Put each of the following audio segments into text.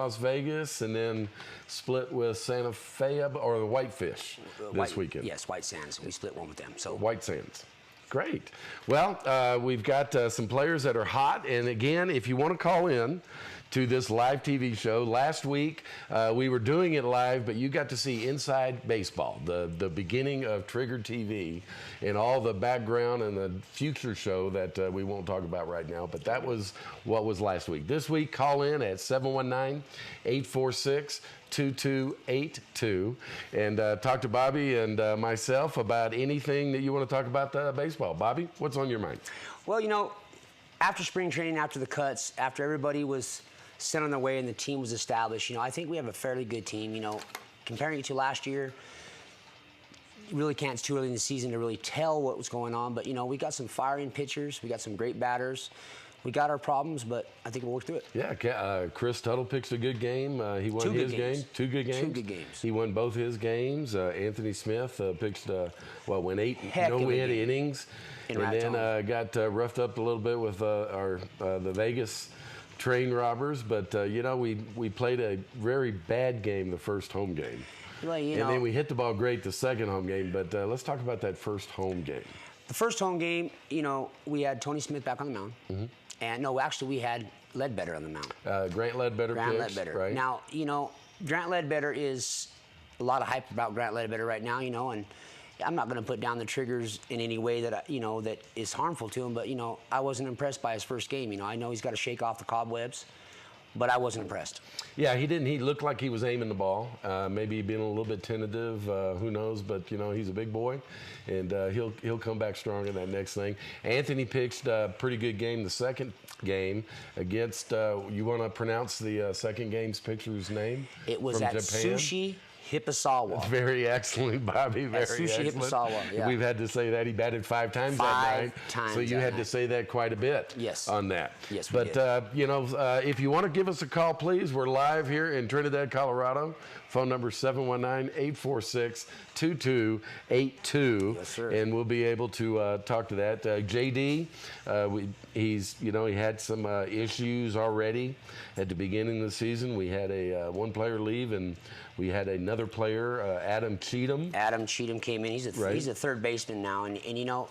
Las Vegas, and then split with Santa Fe or the Whitefish this weekend. Yes, White Sands. We split one with them. So White Sands. Great. Well, we've got some players that are hot. And again, if you want to call in to this live TV show, last week we were doing it live, but you got to see Inside Baseball, the beginning of Trigger TV, and all the background and the future show that we won't talk about right now. But that was what was last week. This week, call in at 719-846-2282 and talk to Bobby and myself about anything that you want to talk about baseball. Bobby, what's on your mind? Well, you know, after spring training, after the cuts, after everybody was sent on their way and the team was established, you know, I think we have a fairly good team. You know, comparing it to last year, you really can't. It's too early in the season to really tell what was going on. But, you know, we got some firing pitchers. We got some great batters. We got our problems, but I think we'll work through it. Yeah, Chris Tuttle pitched a good game. He won his game. 2 good games. 2 good games. He won both his games. Anthony Smith pitched, went 8 no-hit innings. And then got roughed up a little bit with the Vegas train robbers. But, you know, we played a very bad game the first home game. Well, and then we hit the ball great the second home game. But let's talk about that first home game. The first home game, you know, we had Tony Smith back on the mound. Mm-hmm. And no, actually, we had Ledbetter on the mound. Grant Ledbetter pitched, right? Now, you know, Grant Ledbetter is a lot of hype about Grant Ledbetter right now, you know, and I'm not going to put down the triggers in any way that, you know, that is harmful to him. But, you know, I wasn't impressed by his first game. You know, I know he's got to shake off the cobwebs, but I wasn't impressed. Yeah, he didn't. He looked like he was aiming the ball. Maybe being a little bit tentative. Who knows? But, you know, he's a big boy, and he'll come back strong in that next thing. Anthony pitched a pretty good game the second game against, you want to pronounce the second game's pitcher's name? It was at Sushi Hippasawa. Very excellent, Bobby. Very Sushi excellent. Hippasawa, yeah. We've had to say that. He batted 5 times that night. 5 times. So you had to say that quite a bit on that. Yes, we did. You know, if you want to give us a call, please. We're live here in Trinidad, Colorado. Phone number 719-846-2282. Yes, sir. And we'll be able to talk to that. JD, you know, he had some issues already at the beginning of the season. We had a one player leave, and we had another player, Adam Cheatham. Adam Cheatham came in. He's a third baseman now, and you know,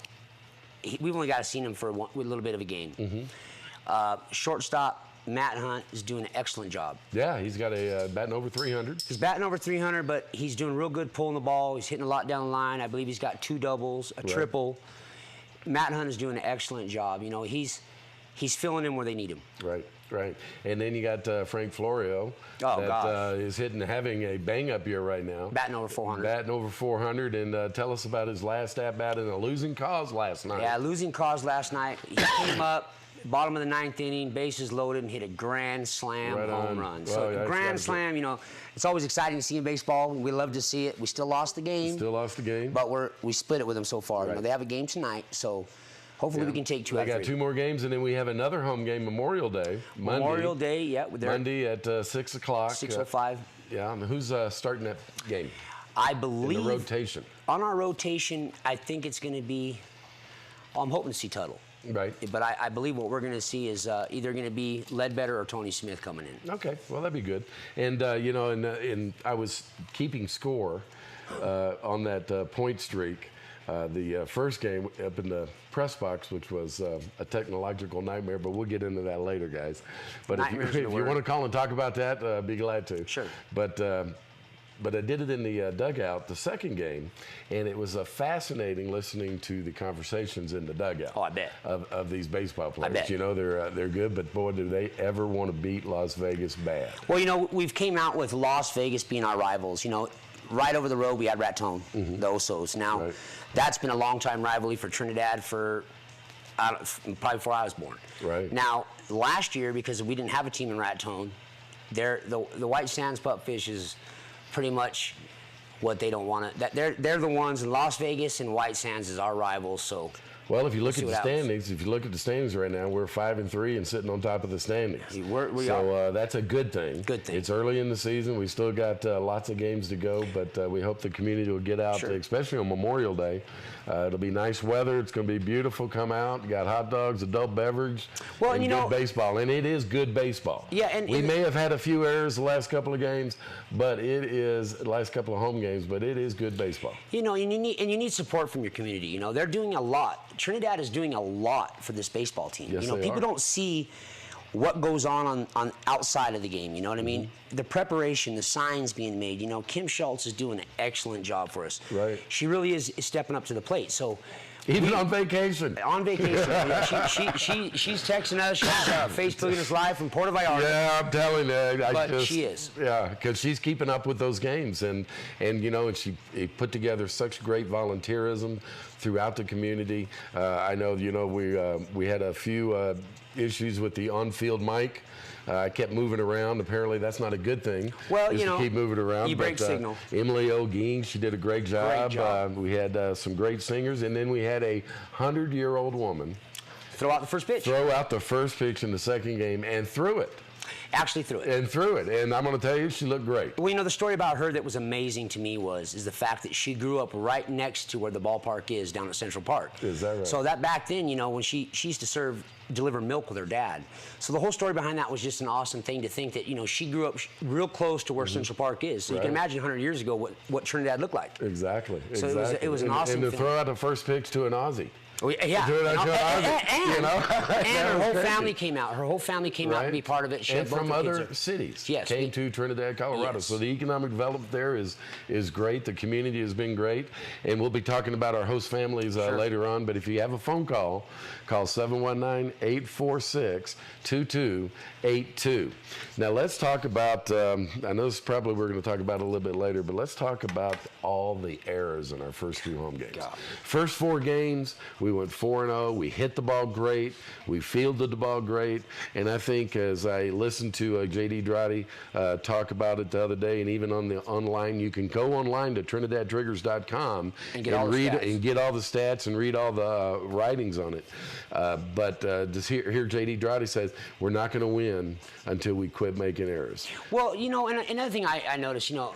we've only got to see him for a little bit of a game. Mm-hmm. Shortstop Matt Hunt is doing an excellent job. Yeah, he's got a batting over 300. He's batting over 300, but he's doing real good pulling the ball. He's hitting a lot down the line. I believe he's got 2 doubles, a triple. Matt Hunt is doing an excellent job. You know, he's filling in where they need him. Right. And then you got Frank Florio is having a bang-up year right now. Batting over 400. Batting over 400, and tell us about his last at-bat in a losing cause last night. Yeah, losing cause last night. He came up, bottom of the 9th inning, bases loaded, and hit a grand slam home run. So grand slam, you know, it's always exciting to see in baseball. We love to see it. We still lost the game. But we split it with them so far. You know, they have a game tonight, so hopefully we can take 2 out of 3. They got 2 more games, and then we have another home game, Memorial Day. Memorial Day, yeah. Monday at 6 o'clock. 6:05. Yeah, and who's starting that game? I believe. In the rotation. On our rotation, I think it's going to be, I'm hoping to see Tuttle. Right. But I believe what we're going to see is either going to be Ledbetter or Tony Smith coming in. Okay, well, that'd be good. And, you know, and I was keeping score on that point streak. The first game up in the press box, which was a technological nightmare, but we'll get into that later, guys. But if you want to call and talk about that, be glad to. Sure. But I did it in the dugout the second game, and it was fascinating listening to the conversations in the dugout. Oh, I bet. Of these baseball players. I bet. You know, they're good, but boy, do they ever want to beat Las Vegas bad. Well, you know, we've came out with Las Vegas being our rivals. You know, right over the road we had Raton, the Osos. Now, that's been a long-time rivalry for Trinidad for probably before I was born. Right. Now, last year, because we didn't have a team in Raton, the White Sands Pupfish is pretty much what they don't want to. They're the ones in Las Vegas, and White Sands is our rivals. So Well, if you look see at the what happens. standings, right now, we're 5-3 and sitting on top of the standings. We so are. that's a good thing. Good thing. It's early in the season. We still got lots of games to go, but we hope the community will get out, Sure. especially on Memorial Day. It'll be nice weather. It's going to be beautiful. Come out. You got hot dogs, adult beverage, Well, and you good know- baseball. And it is good baseball. Yeah, and we may have had a few errors the last couple of games, but it is the last couple of home games. But it is good baseball. You know, and you need support from your community. You know, they're doing a lot. Trinidad is doing a lot for this baseball team. Yes, you know, they people are. don't see what goes on outside of the game. You know what I mean? Mm-hmm. The preparation, the signs being made. You know, Kim Schultz is doing an excellent job for us. Right. She really is stepping up to the plate. So. Even on vacation. On vacation. Yeah, she's texting us. She's Facebooking us live from Puerto Vallarta. Yeah, I'm telling you. But she is. Yeah, because she's keeping up with those games, and you know, and she put together such great volunteerism throughout the community. I know, you know, we had a few issues with the on-field mic. I kept moving around. Apparently, that's not a good thing. Well, is you know, to keep moving around. you break signal. Emily O'Geen, she did a great job. Great job. We had some great singers, and then we had a 100-year-old woman Throw out the first pitch. throw out the first pitch in the second game and threw it. Actually threw it. And I'm going to tell you, she looked great. Well, you know, the story about her that was amazing to me is the fact that she grew up right next to where the ballpark is down at Central Park. Is that right? So that back then, you know, when she used to deliver milk with her dad. So the whole story behind that was just an awesome thing to think that, you know, she grew up real close to where Central Park is. So you can Right. imagine 100 years ago what Trinidad looked like. Exactly. So exactly. it was an And- awesome And to thing. throw out the first pitch to an Aussie. Oh, yeah. Do it on And- your Aussie, and, you know? and That her was whole crazy. family came out. Her whole family came out to be part of it. She and had both from her kids other there. cities Yes. came to Trinidad, Colorado. Yes. So the economic development there is great. The community has been great. And we'll be talking about our host families later on. But if you have a phone call 719-846-2282. Now let's talk about, I know this is probably we're going to talk about it a little bit later, but let's talk about all the errors in our first few home games. God. First 4 games, we went 4-0. We hit the ball great. We fielded the ball great. And I think as I listened to J.D. Droddy talk about it the other day, and even on the online, you can go online to TrinidadTriggers.com And get all the read stats. and get all the stats and read all the writings on it. But just here J.D. Droddy says, we're not going to win until we quit making errors. Well, you know, and another thing I noticed, you know,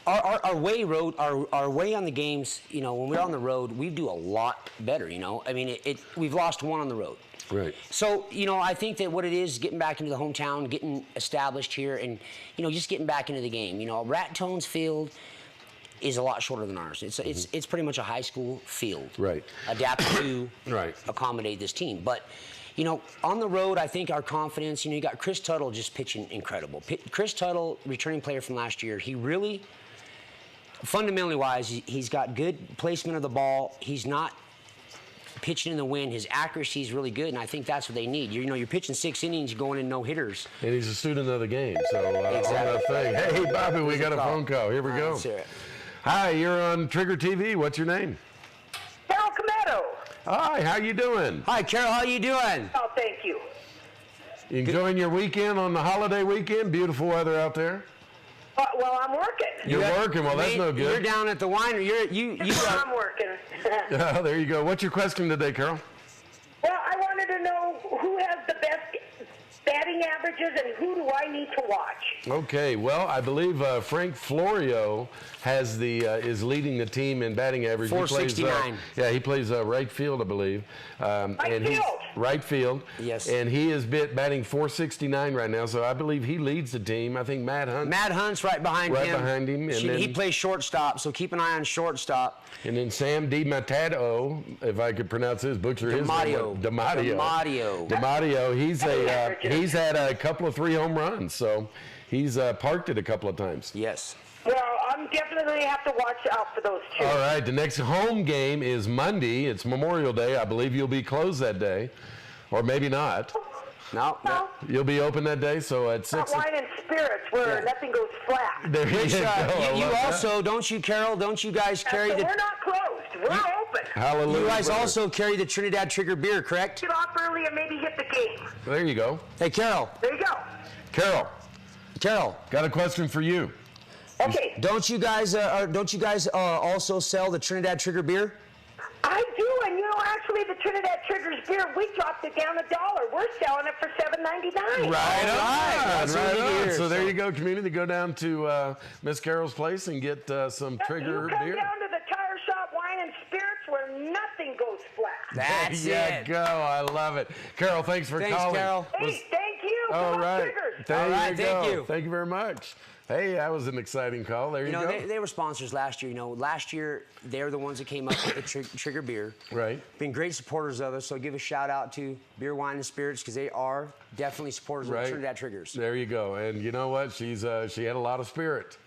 our way on the games, you know, when we're on the road, we do a lot better, you know. I mean, we've lost 1 on the road. Right. So, you know, I think that what it is, getting back into the hometown, getting established here, and, you know, just getting back into the game. You know, Rattone's field is a lot shorter than ours. It's pretty much a high school field. Right. Adapted to Right. accommodate this team. But, you know, on the road, I think our confidence, you know, you got Chris Tuttle just pitching incredible. Chris Tuttle, returning player from last year, he really, fundamentally wise, he's got good placement of the ball. He's not pitching in the wind. His accuracy is really good, and I think that's what they need. You know, you're pitching 6 innings, you're going in no hitters. And he's a student of the game. So Exactly. on that thing. Hey, Bobby, we got a call. phone call. Here we go. Let's hear it. Hi, you're on Trigger TV. What's your name? Carol Cometto. Hi, how you doing? Hi, Carol, how you doing? Oh, thank you. Enjoying your weekend on the holiday weekend? Beautiful weather out there. Well, I'm working. You're working. Well, that's no You're good. down at the winery. I'm working. Oh, there you go. What's your question today, Carol? Well, I wanted to know who has the best batting averages and who do I need to watch? Okay, well, I believe Frank Florio is leading the team in batting average. He plays, 469. he plays right field, I believe. Right field. Right field. Yes. And he is batting 469 right now, so I believe he leads the team. I think Matt Hunt's right behind him. Right behind him, and he then- plays shortstop, so keep an eye on shortstop. And then Sam DiMatteo, if I could pronounce his, butcher his name. DiMatteo. He's had a couple of 3 home runs, so he's parked it a couple of times. Yes. Well, I'm definitely have to watch out for those 2. All right, the next home game is Monday. It's Memorial Day. I believe you'll be closed that day, or maybe not. No. Well, You'll be open that day, so at 6. wine and spirits where Yeah. nothing goes flat. There Which, you go. I you love that. also, don't you, Carol, don't you guys carry So the... we're not closed. We're open. Hallelujah. You guys brother. also carry the Trinidad Trigger beer, correct? Get off early and maybe hit the game. There you go. Hey, Carol. There you go. Carol, got a question for you. Okay. Don't you guys also sell the Trinidad Trigger beer? I do, and actually the Trinidad Triggers beer, we dropped it down $1. We're selling it for $7.99. Right on. So there you go, community. Go down to Miss Carol's place and get some Trigger You come beer. down to the Tire Shop Wine and Spirits where nothing goes flat. That's there you go. I love it. Carol, thanks for calling. Carol. Hey, thank you. All Come on, right. Triggers. Thank you. Thank you very much. Hey, that was an exciting call. There you go. They were sponsors last year. Last year they were the ones that came up with the Trigger beer. Right. Been great supporters of us. So give a shout out to Beer, Wine, and Spirits because they are definitely supporters of Trinidad Triggers. There you go. And you know what? She had a lot of spirit.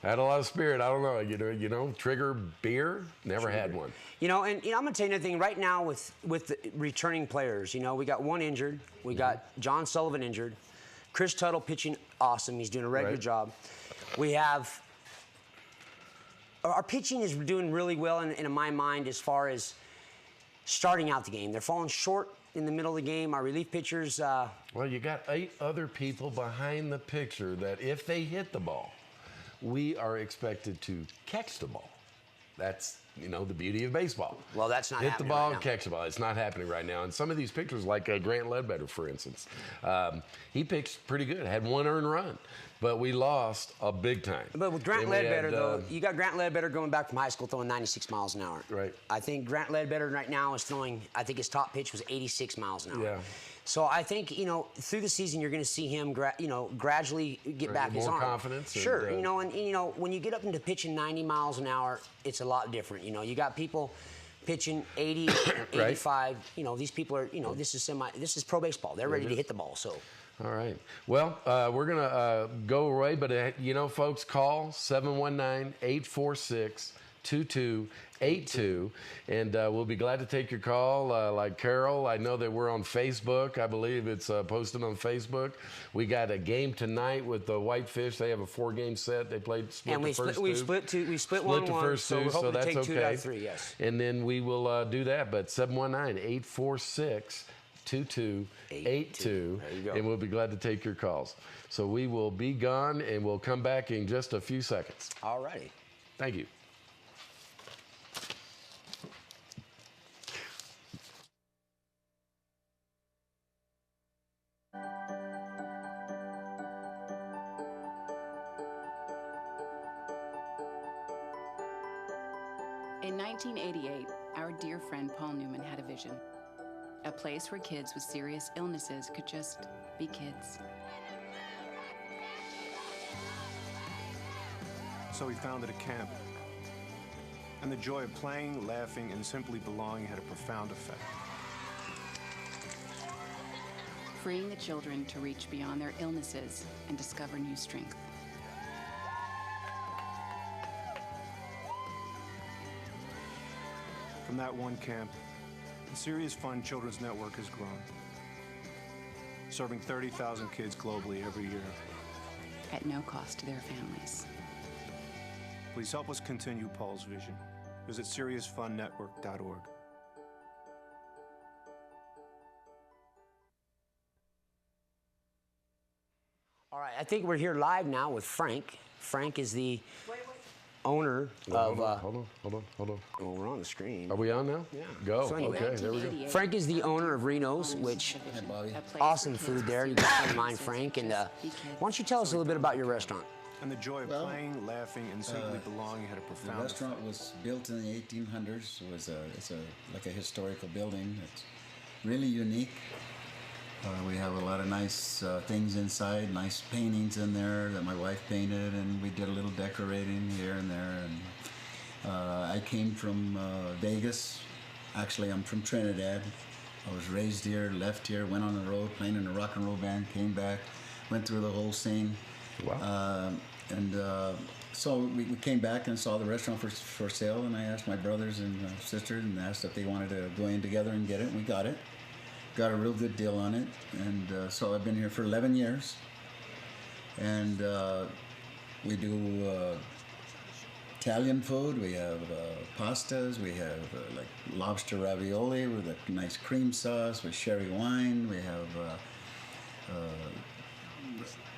I don't know. Trigger beer. Never had one. And I'm gonna tell you another thing. Right now with the returning players, we got one injured. We got John Sullivan injured. Chris Tuttle pitching awesome. He's doing a regular job. We have our pitching is doing really well in my mind as far as starting out the game. They're falling short in the middle of the game. Our relief pitchers. Well, you got 8 other people behind the picture that if they hit the ball, we are expected to catch the ball. That's the beauty of baseball. Well, that's not hit happening the ball right and now. catch the ball. It's not happening right now. And some of these pitchers, like Grant Ledbetter, for instance, he pitched pretty good. Had 1 earned run, but we lost a big time. But with Grant Ledbetter, though, you got Grant Ledbetter going back from high school throwing 96 miles an hour. Right. I think Grant Ledbetter right now is throwing. I think his top pitch was 86 miles an hour. Yeah. So I think through the season you're going to see him gradually get back his more arm. confidence. Sure. And when you get up into pitching 90 miles an hour, it's a lot different. You got people pitching 80, 85. These people are. This is pro baseball. They're ready to hit the ball. So. All right. Well, we're going to go away, but, folks, call 719-846-2282, and we'll be glad to take your call. Like Carol, I know that we're on Facebook. I believe it's posted on Facebook. We got a game tonight with the Whitefish. They have a 4-game set. They split the first two. We split 1-1, the first so two, we're hoping so to take that's 2 okay. out of 3, yes. And then we will do that, but 719-846-2282, and we'll be glad to take your calls. So we will be gone, and we'll come back in just a few seconds. All righty. Thank you. In 1988, our dear friend Paul Newman had a vision. A place where kids with serious illnesses could just be kids. So he founded a camp. And the joy of playing, laughing, and simply belonging had a profound effect. Freeing the children to reach beyond their illnesses and discover new strength. From that one camp, the Serious Fun Children's Network has grown, serving 30,000 kids globally every year. At no cost to their families. Please help us continue Paul's vision. Visit SeriousFunNetwork.org. All right, I think we're here live now with Frank. Frank is the owner of. Hold on. Well, we're on the screen. Are we on now? Yeah. Go. So anyway, Okay, there we go. Frank is the owner of Reno's, which awesome food there. You got to mind Frank. And why don't you tell us a little bit about your restaurant? And the joy of playing, laughing, and simply belonging had a profound The restaurant was built in the 1800s. It's like a historical building. It's really unique. We have a lot of nice things inside, nice paintings in there that my wife painted, and we did a little decorating here and there. And I came from Vegas. Actually, I'm from Trinidad. I was raised here, left here, went on the road, playing in a rock and roll band, came back, went through the whole scene. Wow. So we came back and saw the restaurant for sale, and I asked my brothers and sisters and asked if they wanted to go in together and get it, and we got it. Got a real good deal on it, and so I've been here for 11 years. And we do Italian food, we have pastas, we have like lobster ravioli with a nice cream sauce with sherry wine, we have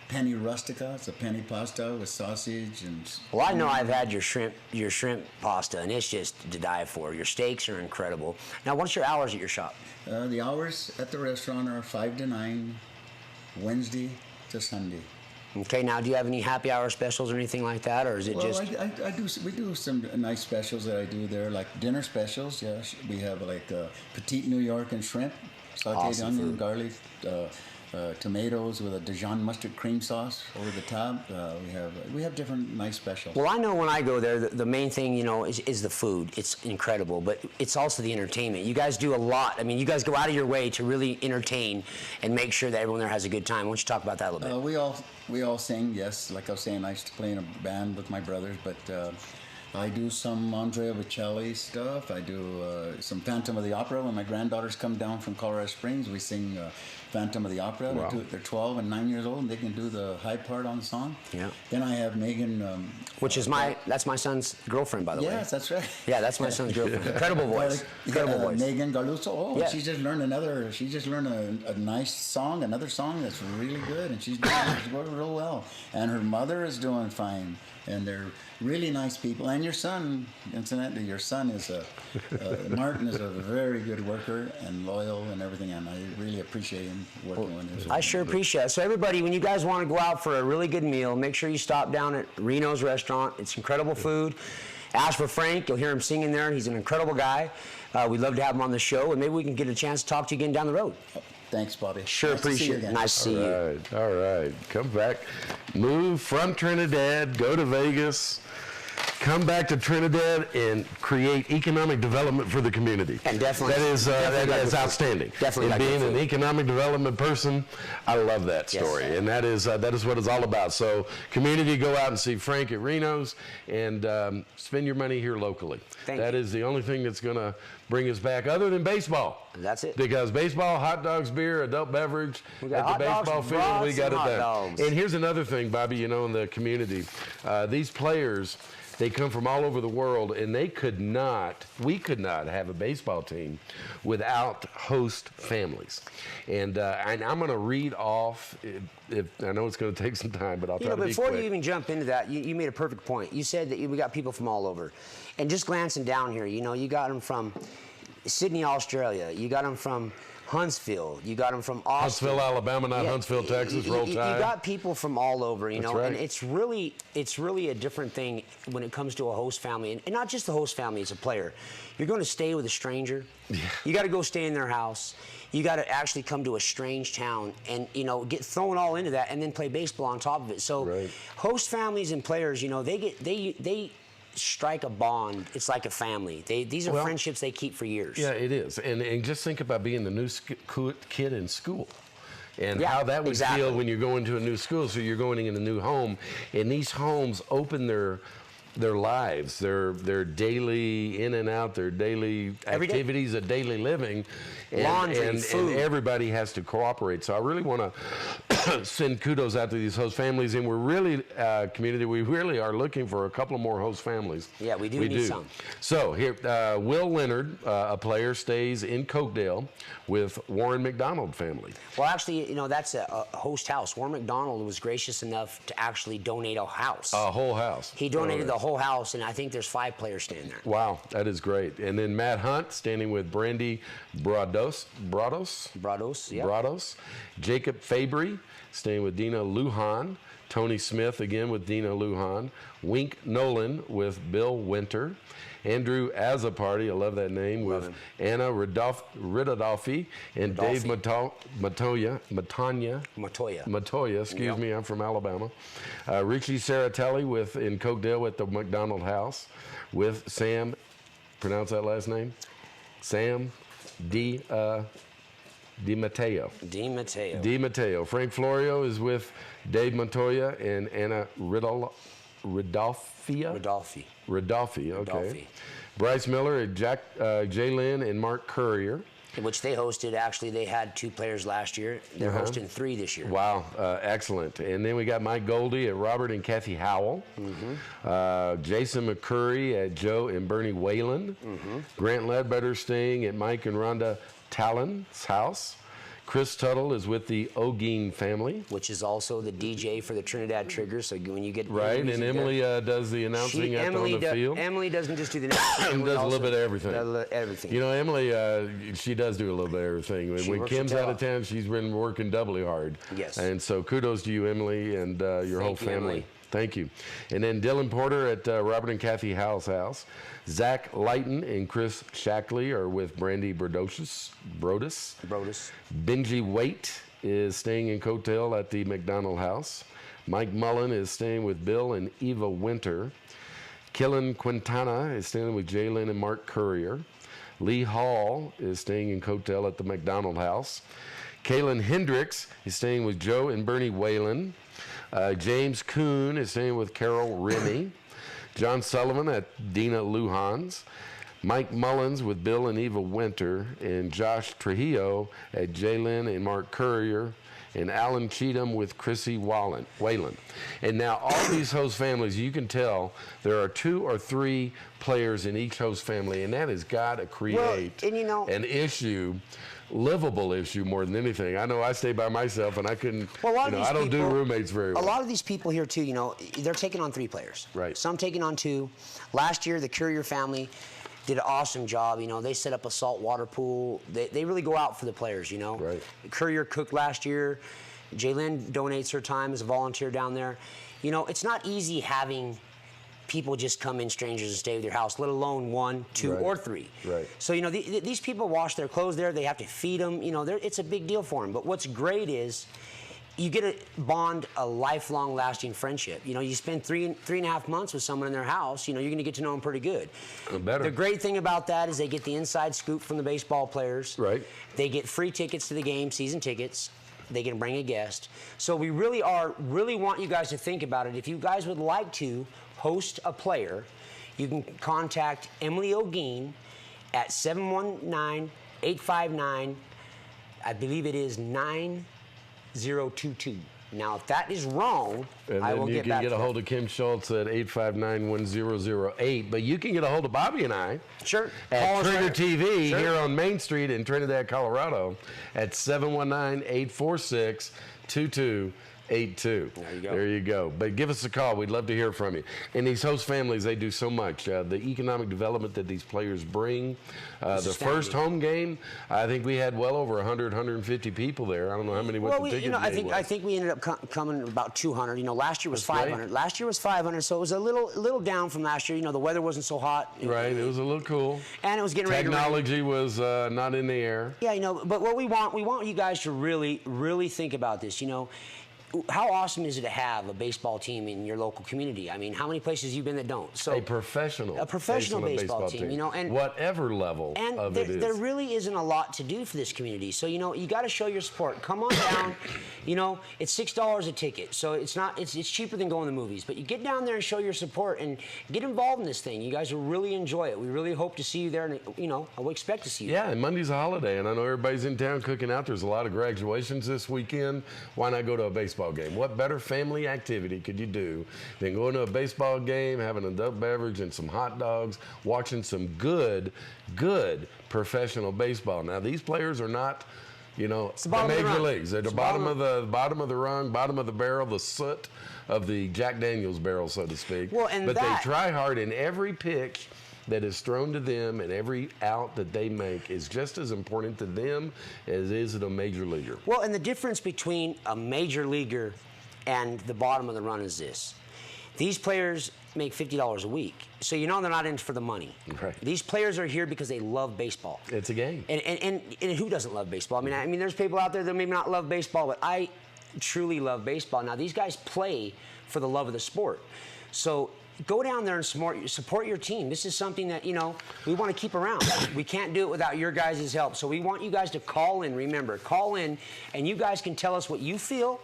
penny rustica. It's a penny pasta with sausage and. Well, I know I've had your shrimp pasta, and it's just to die for. Your steaks are incredible. Now, what's your hours at your shop? The hours at the restaurant are 5 to 9, Wednesday to Sunday. Okay, now do you have any happy hour specials or anything like that, or is it just? I do. We do some nice specials that I do there, like dinner specials. Yeah, we have like petite New York and shrimp, sautéed Awesome onion, food. garlic, tomatoes with a Dijon mustard cream sauce over the top. We have different nice specials. Well, I know when I go there, the main thing, you know, is the food. It's incredible, but it's also the entertainment. You guys do a lot. I mean, you guys go out of your way to really entertain and make sure that everyone there has a good time. Why don't you talk about that a little bit? We all sing, yes. Like I was saying, I used to play in a band with my brothers, but I do some Andrea Bocelli stuff. I do some Phantom of the Opera. When my granddaughters come down from Colorado Springs, we sing Phantom of the Opera. Wow. They're 12 and 9 years old, and they can do the high part on the song. Yeah. Then I have Megan. Which is that's my son's girlfriend, by the way. Yes, that's right. Yeah, that's my son's girlfriend. Incredible voice. Incredible voice. Megan Galuso. Oh, Yeah. she just learned a nice song, another song that's really good, and she's doing real well. And her mother is doing fine, and they're really nice people. And your son, incidentally, your son is Martin is a very good worker and loyal and everything, and I really appreciate him working with him. I sure appreciate it. So everybody, when you guys want to go out for a really good meal, make sure you stop down at Reno's restaurant. It's incredible food. Ask for Frank. You'll hear him singing there. He's an incredible guy. We'd love to have him on the show, and maybe we can get a chance to talk to you again down the road. Thanks, Bobby. Sure Nice to see you appreciate it. again. Nice to see you. All right. Come back. Move from Trinidad, go to Vegas, come back to Trinidad and create economic development for the community. And definitely. That is outstanding. Definitely And like being good an food. economic development person, I love that Yes. story. And that is what it's all about. So community, go out and see Frank at Reno's and spend your money here locally. That is the only thing that's going to bring us back other than baseball. That's it. Because baseball, hot dogs, beer, adult beverage, We got at the hot dogs, baseball field, we brats, got and it hot done. dogs. And here's another thing, Bobby, you know, in the community, these players, they come from all over the world, and we could not have a baseball team without host families. And I'm going to read off, if I know it's going to take some time, but I'll try to be before quick. you even jump into that, you made a perfect point. You said that we got people from all over. And just glancing down here, you know, you got them from Sydney, Australia. You got them from Huntsville. You got them from Austin. Huntsville, Alabama, not Huntsville, Texas. Roll You Tide. got people from all over, you That's know, right. and it's really a different thing when it comes to a host family, and not just the host family as a player. You're going to stay with a stranger. Yeah. You got to go stay in their house. You got to actually come to a strange town and, you know, get thrown all into that and then play baseball on top of it. So host families and players, you know, they strike a bond. It's like a family. These are friendships they keep for years. Yeah, it is. And just think about being the new kid in school. And how that would feel when you're going to a new school. So you're going in a new home, and these homes open their lives, their daily in and out, their daily activities of daily living. And, laundry, food. And everybody has to cooperate. So I really want to send kudos out to these host families. And we're really, community, we really are looking for a couple of more host families. Yeah, we do need some. So here, Will Leonard, a player, stays in Cokedale with Warren McDonald family. Well, actually, you know, that's a host house. Warren McDonald was gracious enough to actually donate a house. A whole house. He donated the whole house, and I think there's 5 players staying there. Wow, that is great. And then Matt Hunt standing with Brandy Brados. Jacob Fabry staying with Dina Lujan. Tony Smith again with Dina Lujan. Wink Nolan with Bill Winter. Andrew Azaparty, I love that name, with Anna Ridolfi and Dave Matoya, excuse me, I'm from Alabama. Richie Saratelli in Cokedale at the McDonald House with Sam, pronounce that last name? Sam Di Matteo. Di Matteo. Di Matteo. Frank Florio is with Dave Montoya and Anna Ridolfi, okay. Ridolfi. Bryce Miller, Jay Lynn, and Mark Courier. Which they hosted. Actually, they had 2 players last year. They're hosting 3 this year. Wow, excellent. And then we got Mike Goldie at Robert and Kathy Howell. Jason McCurry at Joe and Bernie Whalen. Grant Ledbetter staying at Mike and Rhonda Talon's house. Chris Tuttle is with the Ogeen family. Which is also the DJ for the Trinidad Triggers. So when you get Right, and Emily does the announcing on the field. Emily doesn't just do the announcing. Does a little bit of everything. Everything. You know, Emily, she does do a little bit of everything. When Kim's out of town, she's been working doubly hard. Yes. And so kudos to you, Emily, and your whole family. Emily. Thank you. And then Dylan Porter at Robert and Kathy Howell's house. Zach Lighton and Chris Shackley are with Brandy Brodus. Benji Waite is staying in Coattail at the McDonald house. Mike Mullen is staying with Bill and Eva Winter. Killen Quintana is staying with Jalen and Mark Courier. Lee Hall is staying in Coattail at the McDonald house. Kaylin Hendricks is staying with Joe and Bernie Whalen. James Kuhn is staying with Carol Remy. John Sullivan at Dina Lujan's. Mike Mullins with Bill and Eva Winter. And Josh Trujillo at Jalen and Mark Courier. And Alan Cheatham with Chrissy Whalen. And now all these host families, you can tell there are 2 or 3 players in each host family, and that has got to create an issue, livable issue more than anything. I know I stay by myself, and I couldn't. Well, I don't do roommates very well. A lot of these people here too, they're taking on 3 players. Right. Some taking on 2. Last year, the Courier family did an awesome job. They set up a saltwater pool. They really go out for the players. Right. Courier cooked last year. Jaylyn donates her time as a volunteer down there. It's not easy having people just come in, strangers, and stay with your house, let alone 1, 2, or 3. Right. So, these people wash their clothes there. They have to feed them. It's a big deal for them. But what's great is you get a bond, a lifelong lasting friendship. You spend 3.5 months with someone in their house, you're going to get to know them pretty good. Better. The great thing about that is they get the inside scoop from the baseball players. Right. They get free tickets to the game, season tickets. They can bring a guest. So we really want you guys to think about it. If you guys would like to host a player, you can contact Emily Ogeen at 719-859, I believe it is 9022. Now, if that is wrong, I will get back to you. And then you can get a hold of Kim Schultz at 859-1008. But you can get a hold of Bobby and I. Sure. At Trigger TV here on Main Street in Trinidad, Colorado at 719-846-2282. There you go. There you go. But give us a call. We'd love to hear from you. And these host families, they do so much. The economic development that these players bring. The first home game, I think we had well over 100, 150 people there. I don't know how many went to ticket. I think we ended up coming about 200. Last year was 500. Great. Last year was 500, so it was a little down from last year. The weather wasn't so hot. Right. It was a little cool. And it was getting ready to rain. Technology was not in the air. Yeah, but what we want you guys to really, really think about this. How awesome is it to have a baseball team in your local community? I mean, how many places have you been that don't? So a professional baseball team, and whatever level of it is. There really isn't a lot to do for this community. So you got to show your support. Come on down. It's $6 a ticket, so it's cheaper than going to the movies. But you get down there and show your support and get involved in this thing. You guys will really enjoy it. We really hope to see you there, and I will expect to see you. Yeah, and Monday's a holiday, and I know everybody's in town cooking out. There's a lot of graduations this weekend. Why not go to a baseball game? What better family activity could you do than going to a baseball game, having an adult beverage and some hot dogs, watching some good professional baseball? Now, these players are not, the major leagues. They're the bottom of the rung, bottom of the barrel, the soot of the Jack Daniels barrel, so to speak. But they try hard, in every pitch that is thrown to them and every out that they make is just as important to them as is it a major leaguer. Well, and the difference between a major leaguer and the bottom of the run is this. These players make $50 a week, so they're not in for the money. Right. These players are here because they love baseball. It's a game. And who doesn't love baseball? I mean, there's people out there that maybe not love baseball, but I truly love baseball. Now, these guys play for the love of the sport. So go down there and support your team. This is something that, we want to keep around. We can't do it without your guys' help. So we want you guys to call in. Remember, call in, and you guys can tell us what you feel,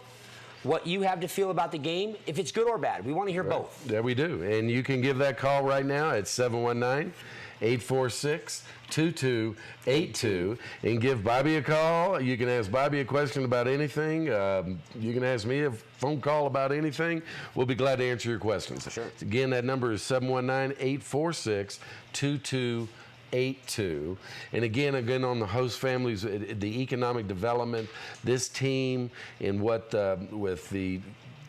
what you have to feel about the game, if it's good or bad. We want to hear both. Yeah, we do. And you can give that call right now at 719-846-2282 and give Bobby a call. You can ask Bobby a question about anything. You can ask me a phone call about anything. We'll be glad to answer your questions. Sure. Again, that number is 719-846-2282. 2282. And again on the host families, the economic development, this team and what with the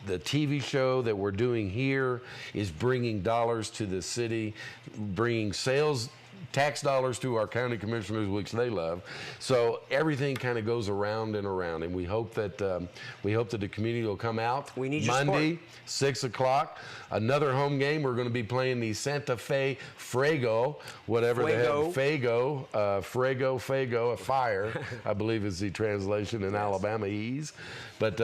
TV show that we're doing here is bringing dollars to the city, bringing sales tax dollars to our county commissioners, which they love. So everything kind of goes around and around, and we hope that the community will come out. We need your Monday, support. 6 o'clock. Another home game. We're going to be playing the Santa Fe Fuego, whatever they have. Fuego, a fire, I believe is the translation in Alabamese. But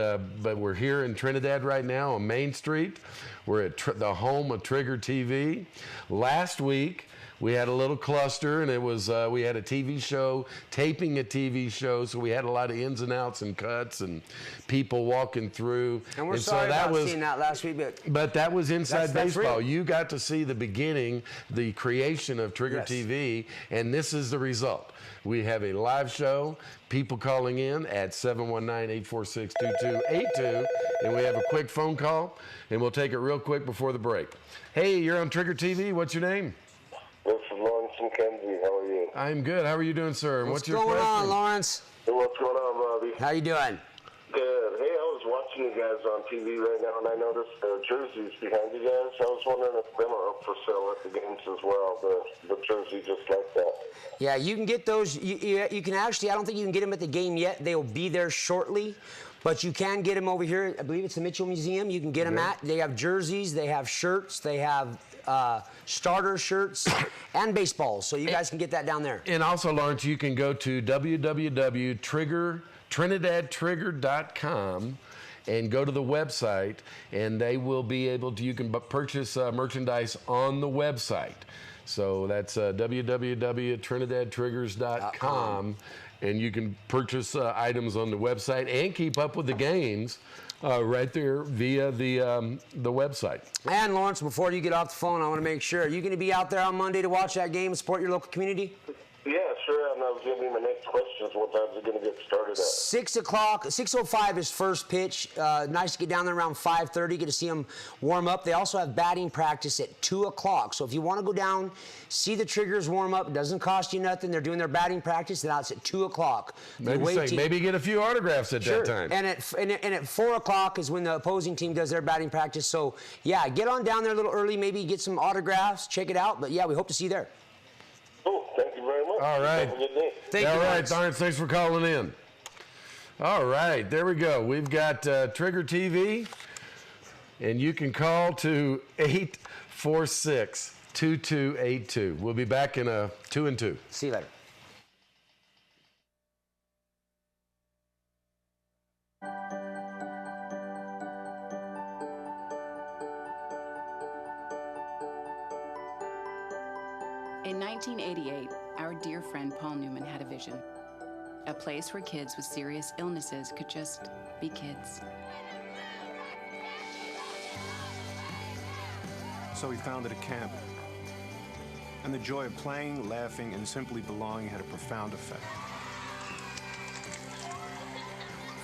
we're here in Trinidad right now on Main Street. We're at the home of Trigger TV. Last week, we had a little cluster, and it was we had a TV show, taping a TV show, so we had a lot of ins and outs and cuts and people walking through. And we're sorry about seeing that last week, but that was inside baseball. real. You got to see the beginning, the creation of Trigger Yes. TV, and this is the result. We have a live show, people calling in at 719-846-2282, and we have a quick phone call, and we'll take it real quick before the break. Hey, you're on Trigger TV. What's your name? This is Lawrence from Kenzie. How are you? I'm good. How are you doing, sir? And What's your going question? on, Lawrence? Hey, what's going on, Robbie? How you doing? Good. Hey, I was watching you guys on TV right now, and I noticed there are jerseys behind you guys. I was wondering if them are up for sale at the games as well, the jersey just like that. Yeah, you can get those. You can actually, I don't think you can get them at the game yet. They will be there shortly. But you can get them over here. I believe it's the Mitchell Museum. You can get them at. They have jerseys. They have shirts. They have starter shirts and baseballs. So you guys can get that down there. And also, Lawrence, you can go to www.trinidadtrigger.com and go to the website, and they will be able to, you can purchase merchandise on the website. So that's www.trinidadtriggers.com, and you can purchase items on the website and keep up with the games right there via the website. And Lawrence, before you get off the phone, I want to make sure, are you going to be out there on Monday to watch that game and support your local community? Yeah, sure. And I was going to be my next question is what time is it going to get started at? 6 o'clock, 6:05 is first pitch. Nice to get down there around 5:30, get to see them warm up. They also have batting practice at 2 o'clock. So if you want to go down, see the Triggers warm up, it doesn't cost you nothing. They're doing their batting practice, and that's at 2 o'clock. Maybe get a few autographs at that time. And at 4 o'clock is when the opposing team does their batting practice. So, yeah, get on down there a little early, maybe get some autographs, check it out. But, yeah, we hope to see you there. Cool. Thank you very much. All right. Have a good day. Thank you, All right, Lawrence. Lawrence, thanks for calling in. All right, there we go. We've got Trigger TV, and you can call to 846-2282. We'll be back in 2 and 2. See you later. In 1988, our dear friend Paul Newman had a vision. A place where kids with serious illnesses could just be kids. So he founded a camp. And the joy of playing, laughing, and simply belonging had a profound effect.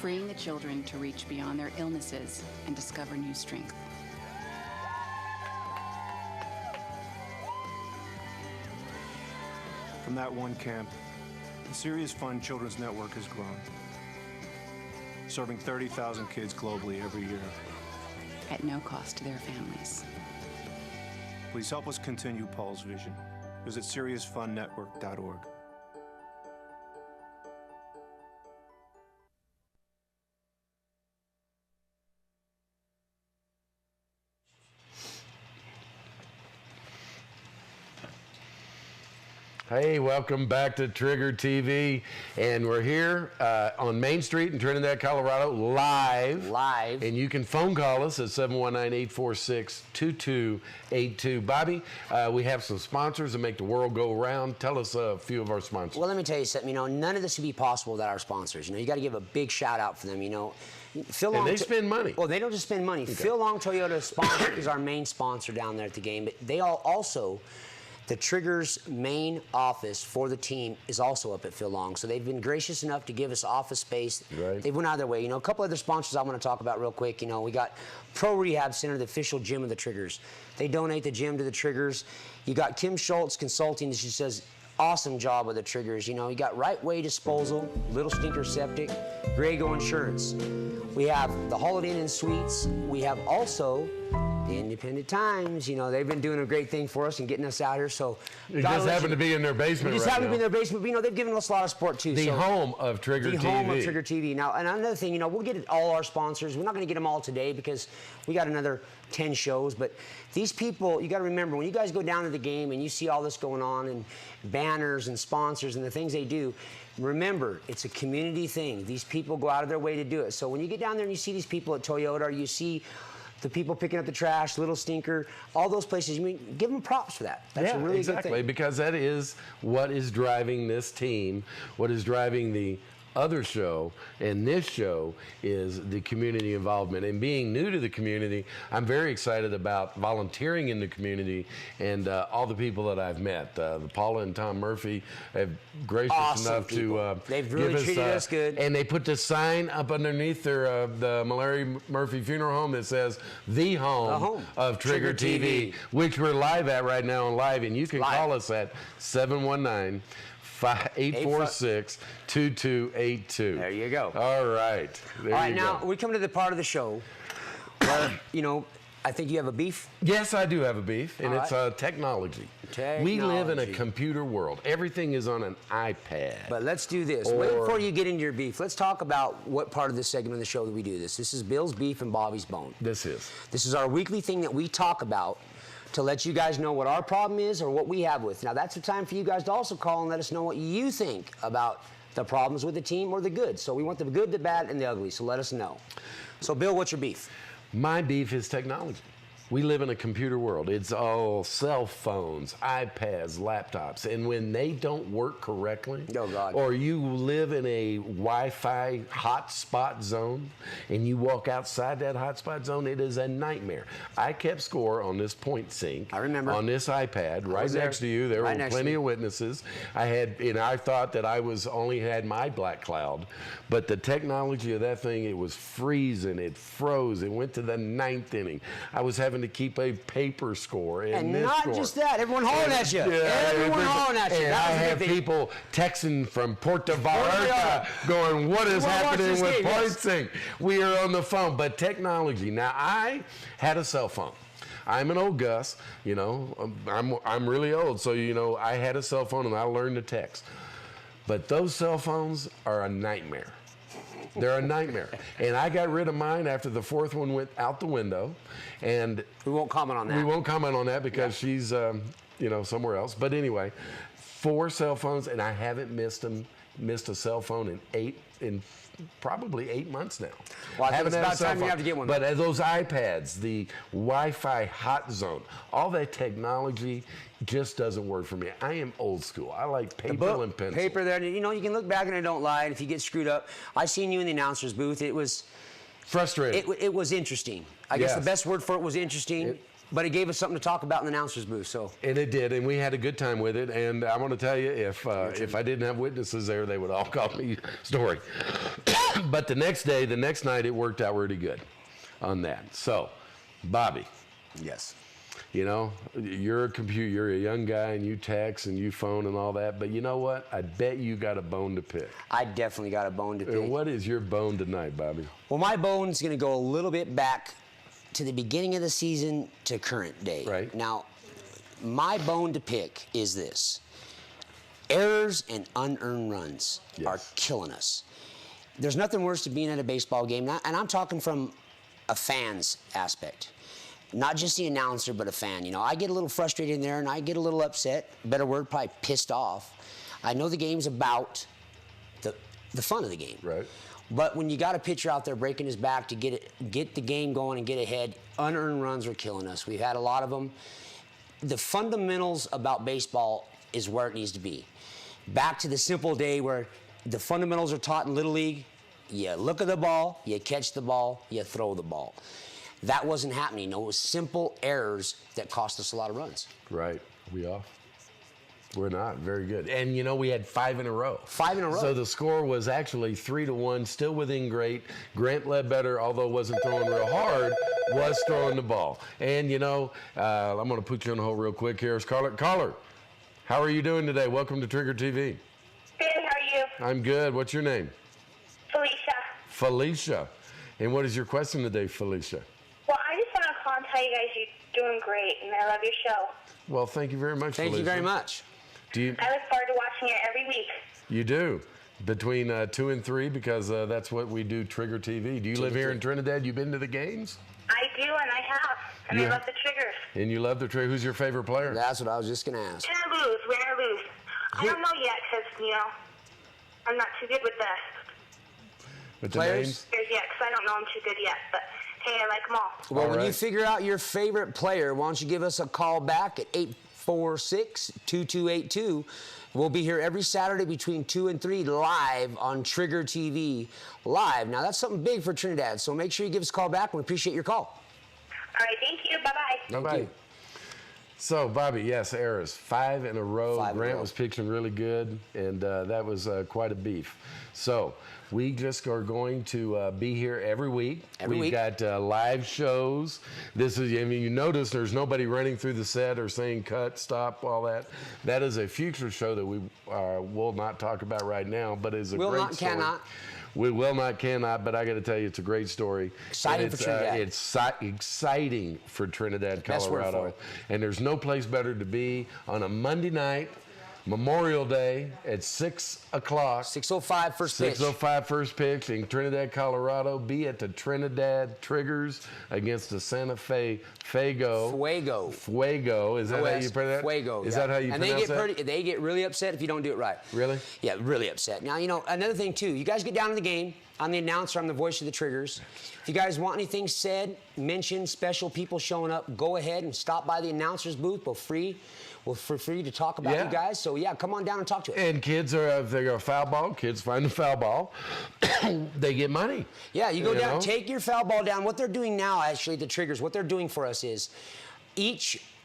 Freeing the children to reach beyond their illnesses and discover new strength. From that one camp, the Serious Fun Children's Network has grown, serving 30,000 kids globally every year. At no cost to their families. Please help us continue Paul's vision. Visit SeriousFunNetwork.org. Hey, welcome back to Trigger TV, and we're here on Main Street in Trinidad, Colorado, live. And you can phone call us at 719-846-2282. Bobby, we have some sponsors that make the world go around. Tell us a few of our sponsors. Well, let me tell you something. You know, none of this would be possible without our sponsors. You know, you got to give a big shout out for them. You know, Phil and they spend money. Well, they don't just spend money. Okay. Phil Long Toyota sponsor is our main sponsor down there at the game, but they also. The Triggers main office for the team is also up at Phil Long. So they've been gracious enough to give us office space. Right. They went out of their way. You know, a couple other sponsors I want to talk about real quick. You know, we got Pro Rehab Center, the official gym of the Triggers. They donate the gym to the Triggers. You got Kim Schultz Consulting. She says awesome job with the Triggers. You know, you got Right Way Disposal, Little Stinker Septic, Grago Insurance. We have the Holiday Inn and Suites. We have also the Independent Times. You know, they've been doing a great thing for us and getting us out here. So it just happened to be in their basement. We just right happened to be now. in their basement. But, you know, they've given us a lot of support too. The home of Trigger TV. The home of Trigger TV. Now, and another thing, you know, we'll get all our sponsors. We're not going to get them all today because we got another 10 shows. But these people, you got to remember, when you guys go down to the game and you see all this going on and banners and sponsors and the things they do, remember, it's a community thing. These people go out of their way to do it. So when you get down there and you see these people at Toyota, or you see the people picking up the trash, Little Stinker, all those places, you mean, give them props for that. That's a really good thing. Because that is what is driving this team, what is driving the other show, and this show is the community involvement. And being new to the community, I'm very excited about volunteering in the community and all the people that I've met. Paula and Tom Murphy have gracious enough to they've really treated us good. And they put the sign up underneath their the Mallory Murphy Funeral Home that says the home of Trigger TV, which we're live at right now on live, and you can call us at 719-846-2282. There you go. All right. All right, now we come to the part of the show where, you know, I think you have a beef. Yes, I do have a beef, and it's technology. We live in a Technology. computer world. Everything is on an iPad. But let's do this. Wait before you get into your beef. Let's talk about what part of this segment of the show that we do this. This is Bill's Beef and Bobby's Bone. This is. This is our weekly thing that we talk about to let you guys know what our problem is or what we have with. Now, that's the time for you guys to also call and let us know what you think about the problems with the team or the good. So we want the good, the bad, and the ugly, so let us know. So, Bill, what's your beef? My beef is technology. We live in a computer world. It's all cell phones, iPads, laptops, and when they don't work correctly, Oh, God. or you live in a Wi-Fi hotspot zone, and you walk outside that hotspot zone, it is a nightmare. I kept score on this point sync. I remember. On this iPad, right was there. next to you. There Right were next to plenty me. of witnesses. I thought that I was only had my black cloud, but the technology of that thing, it was freezing, it froze, it went to the 9th inning. I was having to keep a paper score And this not score. just that, everyone hollering at you. Yeah, Everyone hollering at you. And That I was a have big thing. people texting from Puerto Vallarta. Vallarta going, what is Well, watch happening this with game, yes. point sync? We are on the phone, but technology. Now, I had a cell phone. I'm an old Gus, you know, I'm really old, so, you know, I had a cell phone and I learned to text. But those cell phones are a nightmare. They're a nightmare. And I got rid of mine after the 4th one went out the window. And We won't comment on that. we won't comment on that because she's, you know, somewhere else. But anyway, 4 cell phones, and I haven't missed a cell phone in probably 8 months now. Well, I think it's Haven't had a about cell time you phone. have to get one. But those iPads, the Wi-Fi hot zone, all that technology just doesn't work for me. I am old school. I like paper and pencil. Paper there. You know, you can look back and it don't lie. And if you get screwed up, I seen you in the announcer's booth. It was Frustrating. it was interesting. I guess the Yes. best word for it was interesting. But it gave us something to talk about in the announcer's booth. So And it did, and we had a good time with it. And I want to tell you, if I didn't have witnesses there, they would all call me story. But the next night, it worked out really good on that. So, Bobby, yes, you know, you're a young guy, and you text and you phone and all that. But you know what? I bet you got a bone to pick. I definitely got a bone to pick. And what is your bone tonight, Bobby? Well, my bone's going to go a little bit back to the beginning of the season to current day. Right. Now, my bone to pick is this. Errors and unearned runs are killing us. There's nothing worse than being at a baseball game, and I'm talking from a fan's aspect. Not just the announcer, but a fan. You know, I get a little frustrated in there, and I get a little upset. Better word, probably pissed off. I know the game's about the fun of the game. Right. But when you got a pitcher out there breaking his back to get the game going and get ahead, unearned runs are killing us. We've had a lot of them. The fundamentals about baseball is where it needs to be. Back to the simple day where the fundamentals are taught in Little League. You look at the ball, you catch the ball, you throw the ball. That wasn't happening. No, it was simple errors that cost us a lot of runs. Right. Are we off? We're not. Very good. And, you know, we had 5 in a row. 5 in a row. So the score was actually 3-1, still within great. Grant Ledbetter, although wasn't throwing real hard, was throwing the ball. And, you know, I'm going to put you on hold real quick here. Caller, How are you doing today? Welcome to Trigger TV. Good, how are you? I'm good. What's your name? Felicia. Felicia. And what is your question today, Felicia? Well, I just want to call and tell you guys you're doing great, and I love your show. Well, thank you very much, Thank Felicia. you very much. Do you? I look forward to watching it every week. You do. Between 2 and 3, because that's what we do, Trigger TV. Do you live here in Trinidad? You been to the games? I do, and I have. And Yeah. I love the triggers. And you love the Trigger. Who's your favorite player? That's what I was just going to ask. Win or lose. I don't know yet because, I'm not too good with the With the Players? names? triggers yet because I don't know them too good yet. But, hey, I like them all. Well, All when you right. figure out your favorite player, why don't you give us a call back at 846-2282. We'll be here every Saturday between 2 and 3 live on Trigger TV live. Now, that's something big for Trinidad, so make sure you give us a call back. We appreciate your call. All right, thank you. Bye-bye. Bye-bye. you. So, Bobby, yes, errors. 5 in a row. 5 in a Grant row. was pitching really good, and that was quite a beef. So, we just are going to be here every week. Every We've week. got live shows. This is, you notice there's nobody running through the set or saying cut, stop, all that. That is a future show that we will not talk about right now, but is a Will great not, story. cannot. We will not, cannot, but I got to tell you, it's a great story. Exciting And for Trinidad. It's exciting for Trinidad, Best word Colorado. for it. And there's no place better to be on a Monday night, Memorial Day at 6 o'clock. 6:05 first pitch. 6:05 first pitch in Trinidad, Colorado. Be at the Trinidad Triggers against the Santa Fe Fuego. Fuego. Is that how you pronounce that? Fuego. Is yeah. that how you and pronounce they get really upset if you don't do it right. Really? Yeah, really upset. Now, another thing, too. You guys get down to the game. I'm the announcer. I'm the voice of the Triggers. If you guys want anything said, mentioned, special people showing up, go ahead and stop by the announcer's booth. We're free to talk about Yeah. you guys. So, yeah, come on down and talk to us. And kids are, if they go foul ball, kids find the foul ball, they get money. Yeah, you go down, know? take your foul ball down. What they're doing now, actually, the Triggers, what they're doing for us is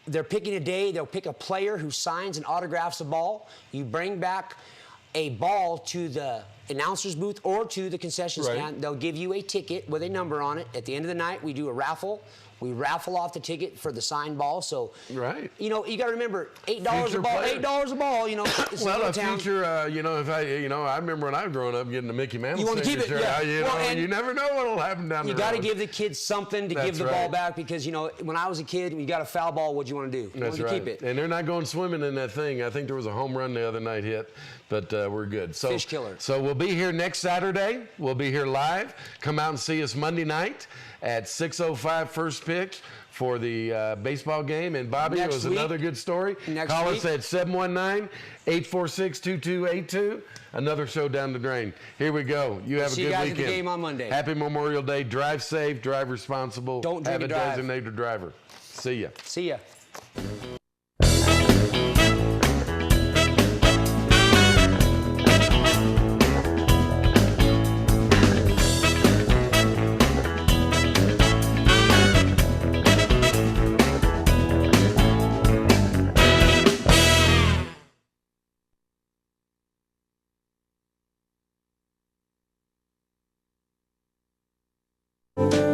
they're picking a day, they'll pick a player who signs and autographs a ball. You bring back a ball to the announcer's booth or to the concession Right. stand. They'll give you a ticket with a number on it. At the end of the night, we do a raffle. We raffle off the ticket for the signed ball. So, Right. you got to remember, $8 Future a ball, player. $8 a ball, it's Well, a a town. future, if I remember when I was growing up getting the Mickey Mouse You wanna keep it, signature, yeah. Well, and you never know what'll happen down the You road. got to give the kids something to That's give the ball right. back because, when I was a kid, when you got a foul ball, what'd you want to do? You That's wanted right. to keep it. And they're not going swimming in that thing. I think there was a home run the other night hit, but we're good. So, Fish killer. So we'll be here next Saturday. We'll be here live. Come out and see us Monday night at 6:05 first pitch for the baseball game. And Bobby, Next it was week. another good story. Next Call week. us at 719-846-2282. Another show down the drain. Here we go. You have see a you good guys at the weekend. game on Monday. Happy Memorial Day. Drive safe. Drive responsible. Don't drink have a and drive. designated driver. See ya. See ya. You